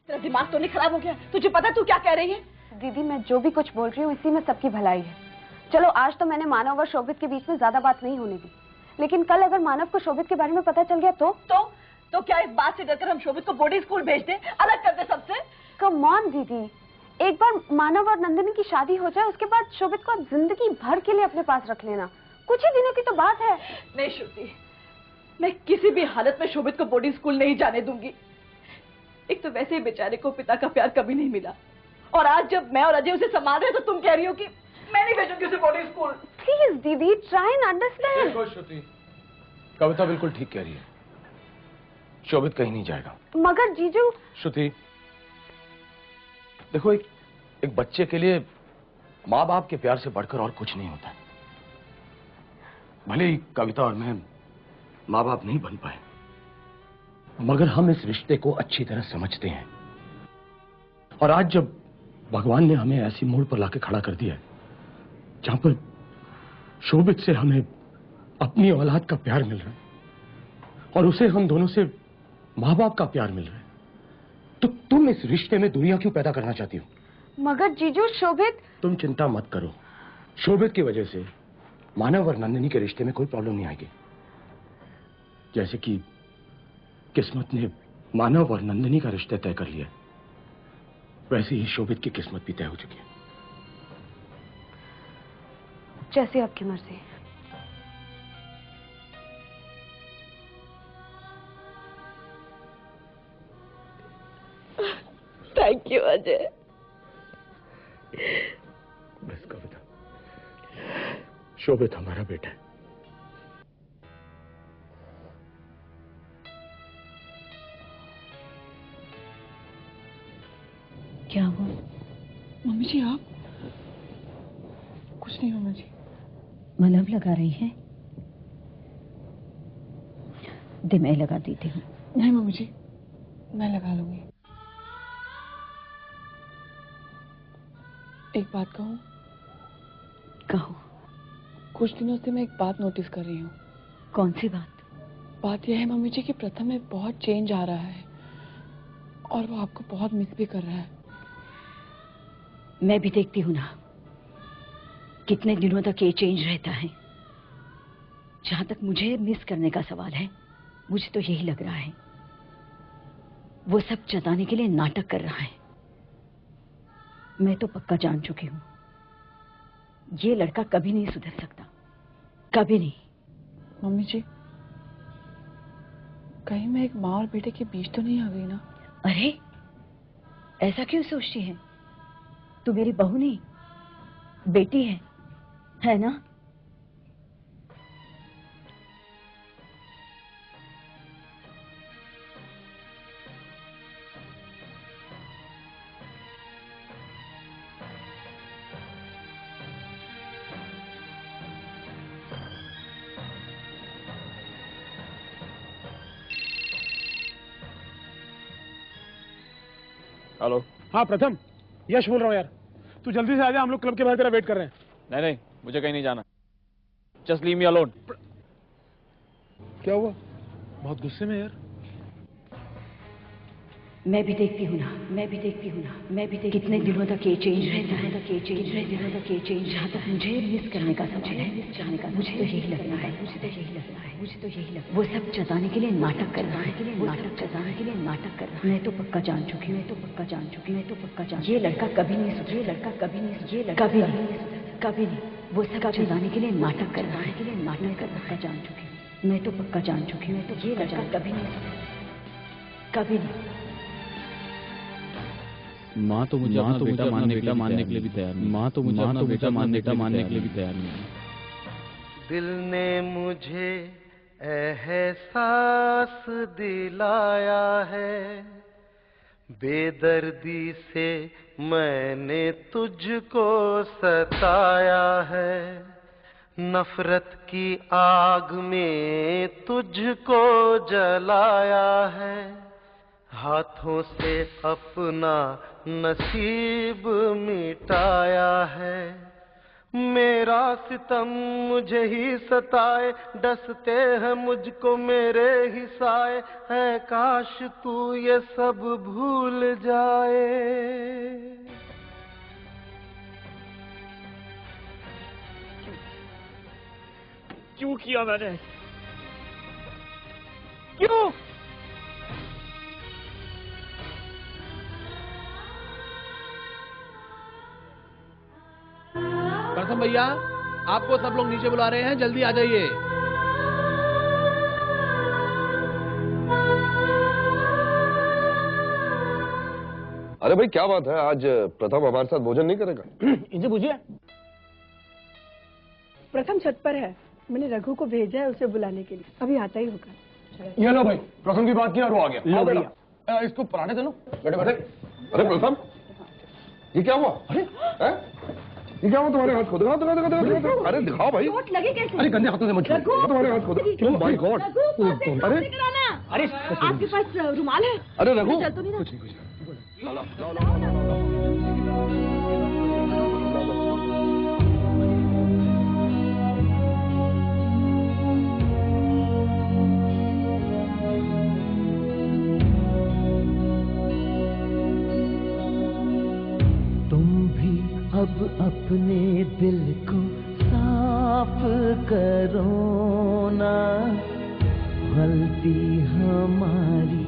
तेरा दिमाग तो नहीं खराब हो गया? तुझे पता तू क्या कह रही है? दीदी मैं जो भी कुछ बोल रही हूँ इसी में सबकी भलाई है। चलो आज तो मैंने मानव और शोभित के बीच में ज्यादा बात नहीं होने दी, लेकिन कल अगर मानव को शोभित के बारे में पता चल गया तो क्या इस बात से डरकर हम शोभित को बोर्डिंग स्कूल भेज दें, अलग कर दे सबसे? कम ऑन दीदी, एक बार मानव और नंदिनी की शादी हो जाए उसके बाद शोभित को आप जिंदगी भर के लिए अपने पास रख लेना। कुछ ही दिनों की तो बात है। नहीं श्रुति, मैं किसी भी हालत में शोभित को बोर्डिंग स्कूल नहीं जाने दूंगी। एक तो वैसे ही बेचारे को पिता का प्यार कभी नहीं मिला, और आज जब मैं और अजय उसे संभाल रहे तो तुम कह रही हो कि मैं नहीं भेजूंगी उसे बोर्डिंग स्कूल। प्लीज दीदी, ट्राई एंड अंडरस्टैंड। देखो श्रुति, कविता बिल्कुल ठीक कह रही है, शोभित कहीं नहीं जाएगा। मगर जीजू। श्रुति देखो, एक बच्चे के लिए माँ बाप के प्यार से बढ़कर और कुछ नहीं होता है। भले ही कविता और मैं माँ बाप नहीं बन पाए, मगर हम इस रिश्ते को अच्छी तरह समझते हैं। और आज जब भगवान ने हमें ऐसी मोड़ पर लाके खड़ा कर दिया है जहां पर शोभित से हमें अपनी औलाद का प्यार मिल रहा है और उसे हम दोनों से माँ बाप का प्यार मिल रहा है, तो तुम इस रिश्ते में दूरियां क्यों पैदा करना चाहती हो? मगर जीजू शोभित। तुम चिंता मत करो, शोभित की वजह से मानव और नंदिनी के रिश्ते में कोई प्रॉब्लम नहीं आएगी। जैसे कि किस्मत ने मानव और नंदिनी का रिश्ता तय कर लिया, वैसे ही शोभित की किस्मत भी तय हो चुकी है। जैसे आपकी मर्जी। Thank you Ajay. बस कविता, शोभित हमारा बेटा है। क्या हुआ? मम्मी जी आप? कुछ नहीं मम्मी जी। मलहम लगा रही है? दे मैं लगा देती हूँ। नहीं मम्मी जी, मैं लगा लूंगी। एक बात कहूँ? कहो। कुछ दिनों से मैं एक बात नोटिस कर रही हूँ। कौन सी बात? बात यह है मम्मी जी कि प्रथम में बहुत चेंज आ रहा है और वो आपको बहुत मिस भी कर रहा है। मैं भी देखती हूँ ना, कितने दिनों तक ये चेंज रहता है। जहां तक मुझे मिस करने का सवाल है, मुझे तो यही लग रहा है वो सब जताने के लिए नाटक कर रहा है। मैं तो पक्का जान चुकी हूं, ये लड़का कभी नहीं सुधर सकता, कभी नहीं। मम्मी जी, कहीं मैं एक माँ और बेटे के बीच तो नहीं आ गई ना? अरे ऐसा क्यों सोचती है? तू मेरी बहू नहीं, बेटी है ना? हेलो। हाँ प्रथम, यश बोल रहा हूँ यार, तू जल्दी से आ जा, हम लोग क्लब के बाहर तेरा वेट कर रहे हैं। नहीं, मुझे कहीं नहीं जाना। Just leave me alone. क्या हुआ? बहुत गुस्से में यार। मैं भी देखती हूँ ना, कितने दिनों तक ये चेंज रहता है, जहाँ तक मुझे मिस करने का सवाल है, मुझे तो यही लगता है, वो सब जताने के लिए नाटक कर रहा है, मैं तो पक्का जान चुकी हूँ, ये लड़का कभी नहीं सुधरे, कभी नहीं, वो सब जताने के लिए नाटक कर रहा है, मैं तो पक्का जान चुकी हूँ, ये लड़का कभी नहीं सुधरे, कभी नहीं। माँ तो मुझे अपना बेटा मानने के लिए भी तैयार नहीं। माँ तो मुझे अपना बेटा मानने के लिए भी तैयार नहीं। दिल ने मुझे एहसास दिलाया है, बेदर्दी से मैंने तुझको सताया है, नफरत की आग में तुझको जलाया है, हाथों से अपना नसीब मिटाया है, मेरा सितम मुझे ही सताए, डसते हैं मुझको मेरे ही साए, है काश तू ये सब भूल जाए। क्यों किया मैंने? क्यों? प्रथम भैया, आपको सब लोग नीचे बुला रहे हैं, जल्दी आ जाइए। अरे भाई क्या बात है, आज प्रथम हमारे साथ भोजन नहीं करेगा? इनसे पूछिए। प्रथम छत पर है, मैंने रघु को भेजा है उसे बुलाने के लिए, अभी आता ही होगा। ये लो भाई, प्रथम की बात की और वो आ गया। लो भैया, इसको पराठे दे लो। बैठे बैठे। अरे प्रथम, ये क्या हुआ? अरे ये क्या हुआ तुम्हारे हाथ को? दिखाओ दिखाओ दिखाओ दिखाओ। अरे दिखाओ भाई। चोट लगी कैसे? अरे गंदे हाथों से मत छुओ। तुम्हारे हाथ को। Oh my God. अरे अरे आपके पास रुमाल है? अरे रघु, चल तो नहीं ना। कुछ नहीं। अब अपने दिल को साफ करो ना, गलती हमारी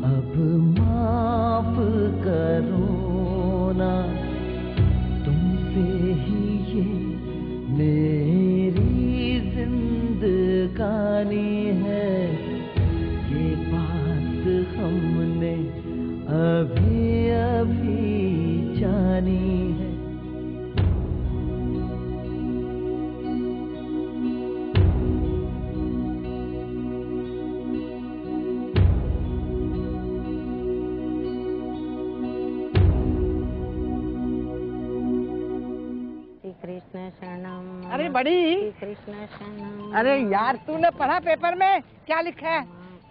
अब माफ करो ना, तुमसे ही ये मेरी जिंदगानी है, ये बात हमने अभी अभी जानी है। कृष्ण शरणम। अरे बड़ी, कृष्ण शरणम। अरे यार तूने पढ़ा पेपर में क्या लिखा है?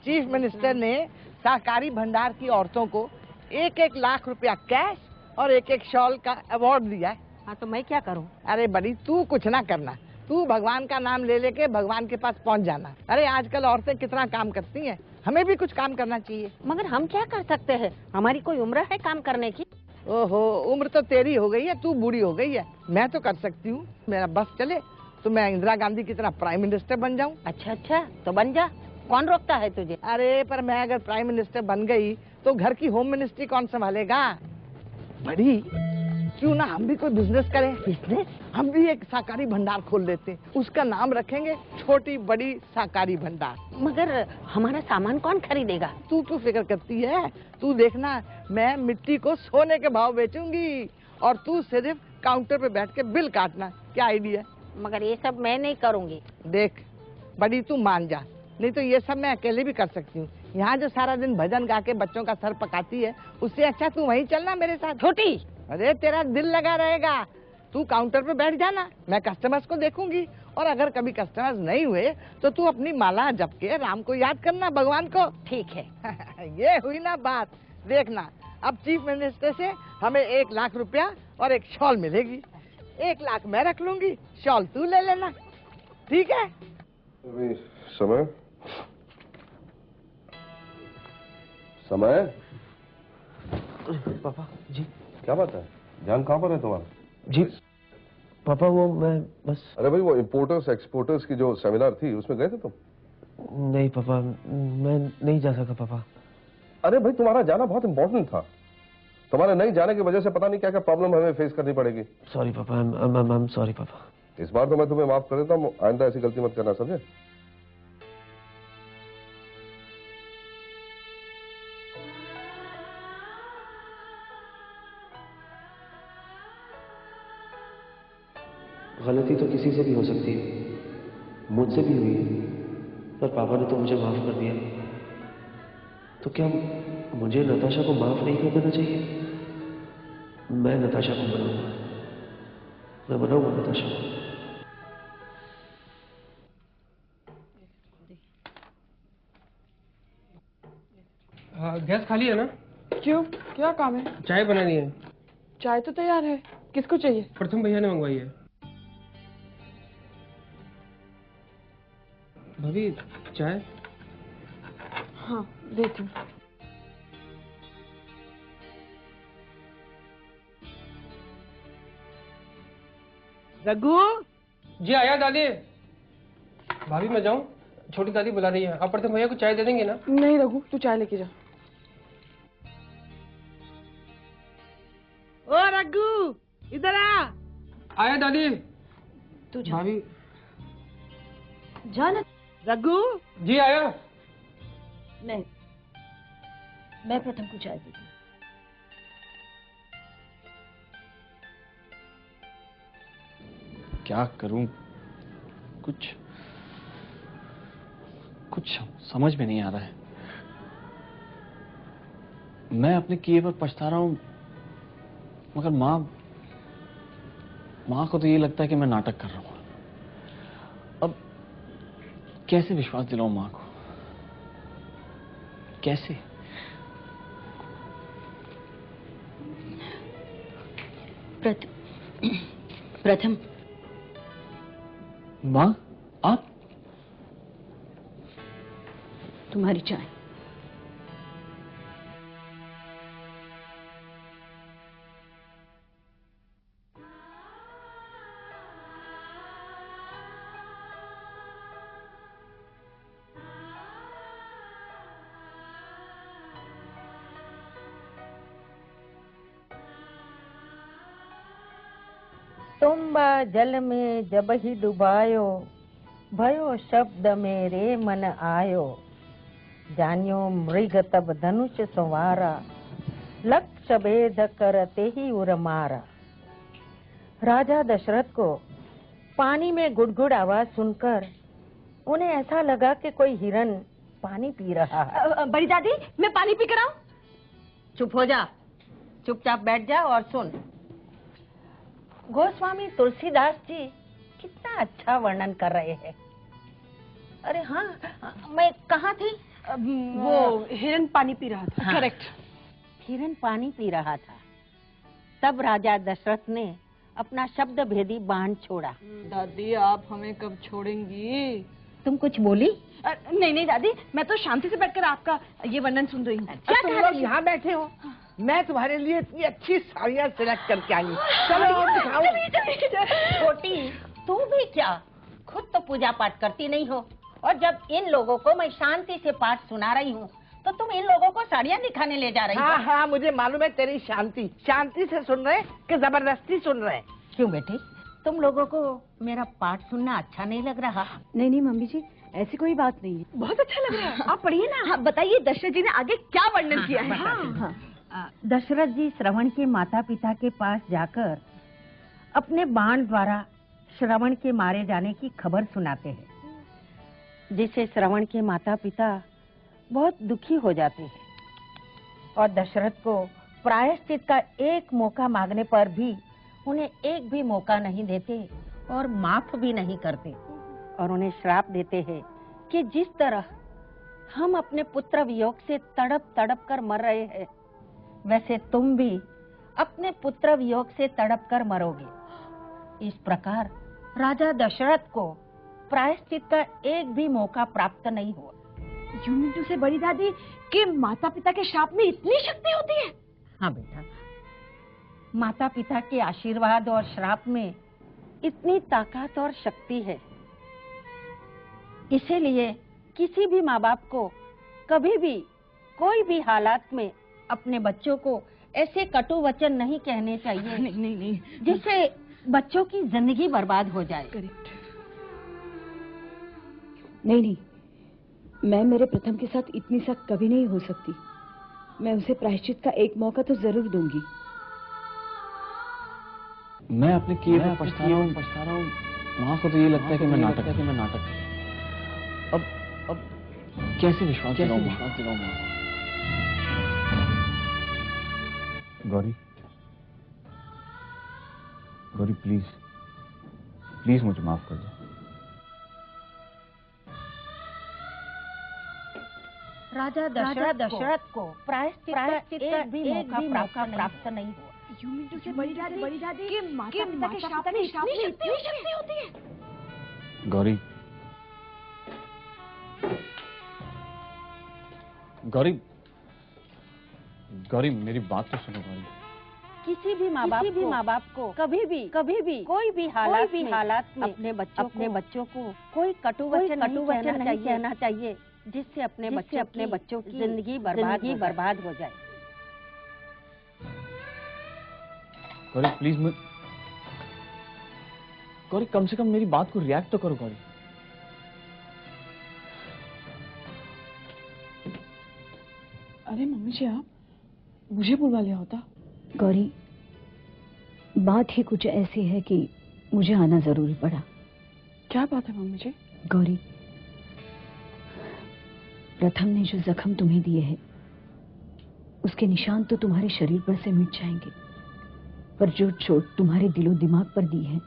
चीफ मिनिस्टर ने सहकारी भंडार की औरतों को 1-1 लाख रुपया कैश और 1-1 शॉल का अवार्ड दिया है। हाँ तो मैं क्या करूँ? अरे बड़ी, तू कुछ ना करना, तू भगवान का नाम ले लेके भगवान के पास पहुंच जाना। अरे आजकल औरतें कितना काम करती हैं, हमें भी कुछ काम करना चाहिए। मगर हम क्या कर सकते हैं? हमारी कोई उम्र है काम करने की? ओहो, उम्र तो तेरी हो गई है, तू बूढ़ी हो गई है। मैं तो कर सकती हूँ, मेरा बस चले तो मैं इंदिरा गांधी की तरह प्राइम मिनिस्टर बन जाऊँ। अच्छा तो बन जा, कौन रोकता है तुझे? अरे पर मैं अगर प्राइम मिनिस्टर बन गई तो घर की होम मिनिस्ट्री कौन संभालेगा? बड़ी, क्यों ना हम भी कोई बिजनेस करें? बिजनेस? हम भी एक सहकारी भंडार खोल लेते, उसका नाम रखेंगे छोटी बड़ी सहकारी भंडार। मगर हमारा सामान कौन खरीदेगा? तू क्यों फिक्र करती है? तू देखना, मैं मिट्टी को सोने के भाव बेचूंगी और तू सिर्फ काउंटर पे बैठ के बिल काटना। क्या आइडिया? मगर ये सब मैं नहीं करूँगी। देख बड़ी, तू मान जा, नहीं तो ये सब मैं अकेले भी कर सकती हूँ। यहाँ जो सारा दिन भजन गा के बच्चों का सर पकाती है, उससे अच्छा तू वहीं चलना मेरे साथ। छोटी, अरे तेरा दिल लगा रहेगा, तू काउंटर पे बैठ जाना, मैं कस्टमर्स को देखूंगी, और अगर कभी कस्टमर्स नहीं हुए तो तू अपनी माला जप के राम को याद करना, भगवान को। ठीक है। ये हुई ना बात। देखना, अब चीफ मिनिस्टर से हमें 1 लाख रुपया और 1 शॉल मिलेगी। 1 लाख मैं रख लूंगी, शॉल तू ले लेना, ठीक है? समय समय। पापा जी। क्या बात है, ध्यान कहाँ पर है तुम्हारा? जी पापा, वो मैं बस। अरे भाई, वो इम्पोर्टर्स एक्सपोर्टर्स की जो सेमिनार थी उसमें गए थे तुम? नहीं पापा, मैं नहीं जा सका पापा। अरे भाई, तुम्हारा जाना बहुत इंपॉर्टेंट था। तुम्हारे नहीं जाने की वजह से पता नहीं क्या क्या प्रॉब्लम हमें फेस करनी पड़ेगी। सॉरी पापा, आई एम सॉरी पापा। इस बार तो मैं तुम्हें माफ कर देता हूँ, आइंदा ऐसी गलती मत करना, समझे? गलती तो किसी से भी हो सकती है, मुझसे भी हुई है, पर पापा ने तो मुझे माफ कर दिया। तो क्या मुझे नताशा को माफ नहीं कर देना चाहिए? मैं नताशा को मनाऊंगा, मैं मनाऊंगा नताशा को। गैस खाली है ना? क्यों, क्या काम है? चाय बनानी है। चाय तो तैयार है, किसको चाहिए? प्रथम भैया ने मंगवाई है। भाभी चाय? हाँ देती हूँ। रघु। जी आया दादी। भाभी मैं जाऊँ? छोटी दादी बुला रही है। आप प्रथम भैया को चाय दे देंगे ना? नहीं रघु, तू चाय लेके जा। ओ रघु, इधर आ। आया दादी। तू जा। भाभी जाना। रघु। जी आया। नहीं, मैं प्रथम को चाय देती हूँ। क्या करूं? कुछ समझ में नहीं आ रहा है। मैं अपने किए पर पछता रहा हूं, मगर माँ को तो ये लगता है कि मैं नाटक कर रहा हूं। अब कैसे विश्वास दिलाऊं माँ को? कैसे? प्रथम। माँ, आप? तुम्हारी चाय। तुम्बा जल में जब ही डुबायो, भयो शब्द मेरे मन आयो। जान्यो मृग तब धनुष संवारा, लक्ष्य भेद करते ही उर मारा। राजा दशरथ को पानी में गुड़गुड़ आवाज सुनकर उन्हें ऐसा लगा कि कोई हिरन पानी पी रहा है। बड़ी दादी, मैं पानी पी कर आऊं? चुप हो जा, चुपचाप बैठ जा और सुन। गोस्वामी तुलसीदास जी कितना अच्छा वर्णन कर रहे हैं। अरे हाँ, मैं कहाँ थी? वो हिरन पानी पी रहा था। हाँ, करेक्ट। हिरन पानी पी रहा था। तब राजा दशरथ ने अपना शब्द भेदी बाण छोड़ा। दादी आप हमें कब छोड़ेंगी? तुम कुछ बोली? नहीं नहीं दादी, मैं तो शांति से बैठकर आपका ये वर्णन सुन रही हूँ। क्या तुम लोग यहाँ बैठे हो? मैं तुम्हारे लिए इतनी अच्छी साड़ियाँ सिलेक्ट करके आई हूँ। चलो दिखाओ। छोटी, तू भी क्या खुद तो पूजा पाठ करती नहीं हो, और जब इन लोगों को मैं शांति से पाठ सुना रही हूँ तो तुम इन लोगों को साड़ियाँ दिखाने ले जा रही हो। हाँ हाँ, मुझे मालूम है तेरी शांति। शांति से सुन रहे कि जबरदस्ती सुन रहे? क्यों बेटे, तुम लोगों को मेरा पाठ सुनना अच्छा नहीं लग रहा? नहीं नहीं मम्मी जी, ऐसी कोई बात नहीं है। बहुत अच्छा लग रहा है। आप पढ़िए ना। हाँ, बताइए दशरथ जी ने आगे क्या वर्णन किया है। हाँ। दशरथ जी श्रवण के माता पिता के पास जाकर अपने बाण द्वारा श्रवण के मारे जाने की खबर सुनाते हैं, जिससे श्रवण के माता पिता बहुत दुखी हो जाते हैं और दशरथ को प्रायश्चित का एक मौका मांगने पर भी उन्हें एक भी मौका नहीं देते और माफ भी नहीं करते, और उन्हें श्राप देते हैं कि जिस तरह हम अपने पुत्र वियोग से तड़प तड़प कर मर रहे हैं, वैसे तुम भी अपने पुत्र वियोग से तड़प कर मरोगे। इस प्रकार राजा दशरथ को प्रायश्चित का एक भी मौका प्राप्त नहीं हुआ। यू मीन टू से बड़ी दादी कि माता पिता के श्राप में इतनी शक्ति होती है? हाँ बेटा, माता पिता के आशीर्वाद और श्राप में इतनी ताकत और शक्ति है। इसीलिए किसी भी माँ बाप को कभी भी कोई भी हालात में अपने बच्चों को ऐसे कटु वचन नहीं कहने चाहिए। नहीं जिससे बच्चों की जिंदगी बर्बाद हो जाए। करेक्ट। नहीं, मैं मेरे प्रथम के साथ इतनी सख्त कभी नहीं हो सकती। मैं उसे प्रायश्चित का एक मौका तो जरूर दूंगी। मैं अपने किए पर पछता रहा हूँ। माँ को तो ये लगता है कि मैं नाटक कर रहा हूँ। अब कैसे विश्वास दिलाऊं माँ को? गौरी प्लीज मुझे माफ कर दो। राजा दशरथ को प्रायश्चित का एक भी मौका प्राप्त नहीं हुआ। यू मीन टू से बड़ी दादी कि माता पिता के श्राप में इतनी शक्ति होती है? गौरी गौरी, गौरी मेरी बात तो सुनो गौरी। किसी भी माँ बाप को कभी भी कोई भी हालात में अपने बच्चों को कोई कटु वचन नहीं कहना चाहिए जिससे अपने बच्चों की जिंदगी बर्बाद हो जाए। गौरी प्लीज गौरी कम से कम मेरी बात को रिएक्ट तो करो गौरी। अरे मम्मी जी आप मुझे बुलवा लिया होता। गौरी, बात ही कुछ ऐसी है कि मुझे आना जरूरी पड़ा। क्या बात है मम्मी जी? गौरी, प्रथम ने जो जख्म तुम्हें दिए हैं उसके निशान तो तुम्हारे शरीर पर से मिट जाएंगे, पर जो चोट तुम्हारे दिलो दिमाग पर दी है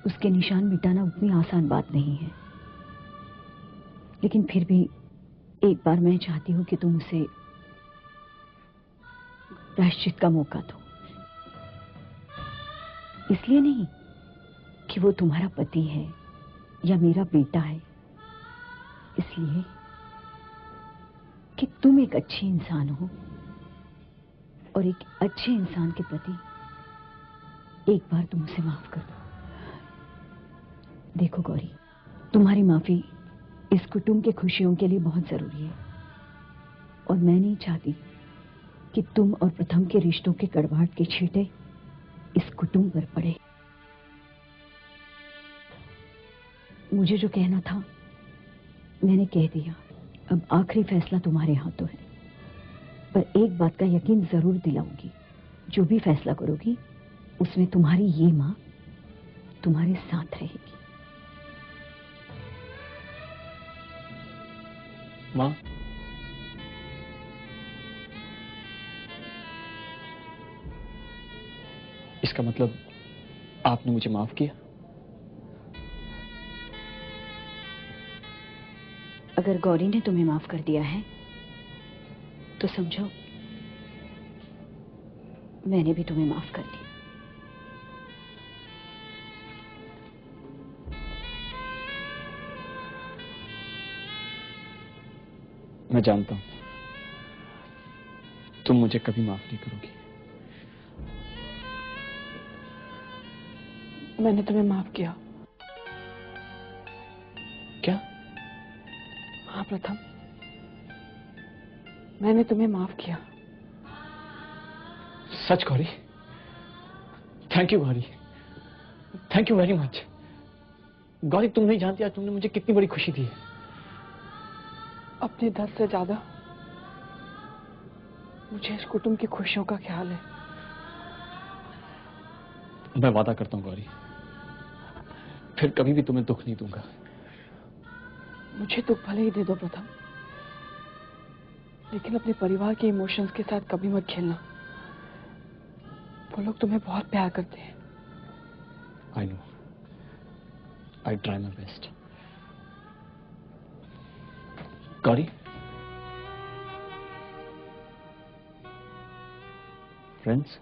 उसके निशान मिटाना उतनी आसान बात नहीं है। लेकिन फिर भी एक बार मैं चाहती हूं कि तुम उसे प्रायश्चित का मौका दो। इसलिए नहीं कि वो तुम्हारा पति है या मेरा बेटा है, इसलिए कि तुम एक अच्छी इंसान हो और एक अच्छे इंसान के प्रति एक बार तुम उसे माफ कर दो। देखो गौरी, तुम्हारी माफी इस कुटुंब के खुशियों के लिए बहुत जरूरी है और मैं नहीं चाहती कि तुम और प्रथम के रिश्तों के कड़वाहट के छींटे इस कुटुंब पर पड़े। मुझे जो कहना था मैंने कह दिया। अब आखिरी फैसला तुम्हारे हाथों है, पर एक बात का यकीन जरूर दिलाऊंगी, जो भी फैसला करोगी उसमें तुम्हारी ये मां तुम्हारे साथ रहेगी। मां, इसका मतलब आपने मुझे माफ किया? अगर गौरी ने तुम्हें माफ कर दिया है तो समझो मैंने भी तुम्हें माफ कर दिया। मैं जानता हूं तुम मुझे कभी माफ नहीं करोगी। मैंने तुम्हें माफ किया। क्या? हाँ प्रथम, मैंने तुम्हें माफ किया। सच Gauri? Thank you Gauri, thank you very much. Gauri तुम नहीं जानती आज तुमने मुझे कितनी बड़ी खुशी दी है। अपने दर्द से ज्यादा मुझे इस कुटुंब की खुशियों का ख्याल है। मैं वादा करता हूं गौरी, फिर कभी भी तुम्हें दुख नहीं दूंगा। मुझे दुख भले ही दे दो प्रथम, लेकिन अपने परिवार के इमोशंस के साथ कभी मत खेलना। वो लोग तुम्हें बहुत प्यार करते हैं। I know, I try my best. Gauri, friends,